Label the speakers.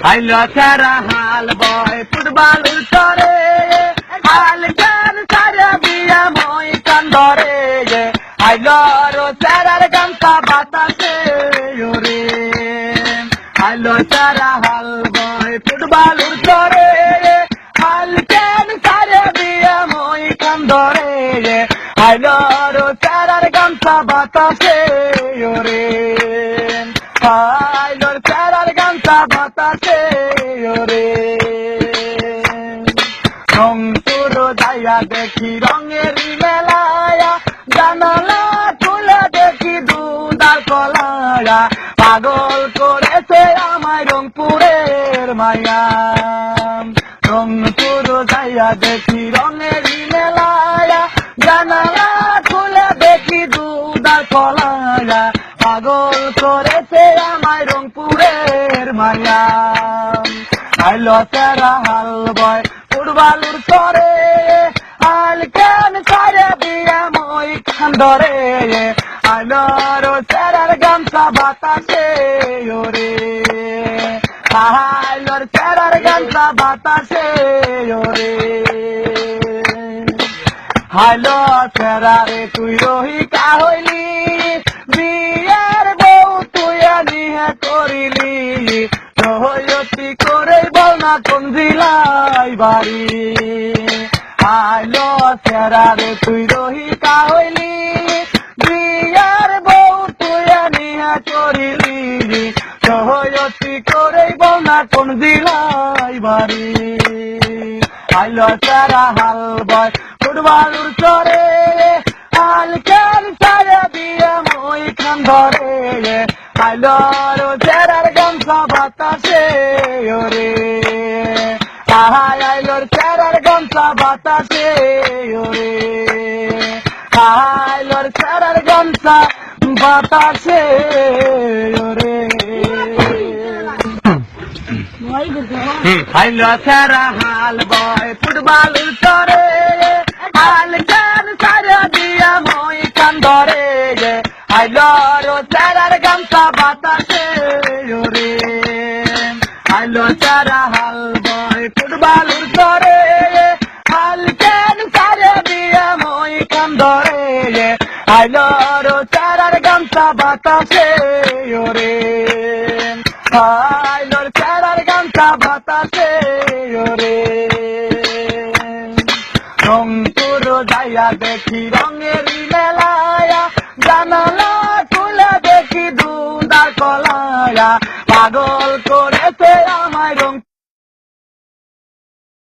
Speaker 1: আইলো সারা হাল বয় ফুটবল উল্টরে হাল গান সারা বিয়া মই কান্দরে আইলো রো সারার গামছা বাতাসে ওরে আইলো সারা হাল বয় ফুটবল উল্টরে হাল গান সারা বিয়া মই কান্দরে আইলো রো সারার গামছা বাতাসে ওরে আইলোর সারার গামছা বাতাসে ওরে রং পুরো যাইয়া দেখি রঙের মেলায়া জানালা খুলে দেখি দুধার কলায়া পাগল করেছে আমায় রংপুরের মায়া রং পুরো যাইয়া দেখি রঙের মেলায়া জানালা খুলে দেখি দুধার কলায়া পাগল করেছে আমায় রংপুরের মায়া আইলো সারা হাল বয় ফুটবলুর সরে আল কেন সারে বিয়া মই কান্দরে আইলো রো সারার গামছা বাতাসে ওরে আইলোর সারার গামছা বাতাসে ওরে হাইলো সারারে তুই রহিকা হইলি বিয়ার বউ তুই নিহে করিলি সহয়তি করে বল না কোন জেলাই বাড়ি আইলো সারারে তুই রহিকা হইলি বিয়ার বউ তুই নিহে করিলি সহয়তি করে বল না কোন জেলাই বাড়ি আইলো সারা হাল বয় ফুটবলুর চরে হাল কেন সারা বিয়া মই কান্দরে আইলো রো সারার গামছা বাতাসে ওরে আইলোর সারার গামছা বাতাসে ওরে আইলোর সারার গামছা বাতাসে ওরে আইলো সারা হাল বয় ফুটবল উল্টরে হাল কেন সারা দিয়া মই কান্দরে আইলো রো সারার গামছা বাতাসে ওরে আইলো সারা হাল বয় ফুটবল উল্টরে হাল কেন সারা দিয়া মই কান্দরে আইলো রো সারার গামছা বাতাসে ওরে আইলোর সারার গামছা বাতাসে ওরে রংপুর যাইয়া দেখি রঙের মেলায়া জানালা খুলে দেখি দুধার কলায়া পাগল করেছে আমায় রং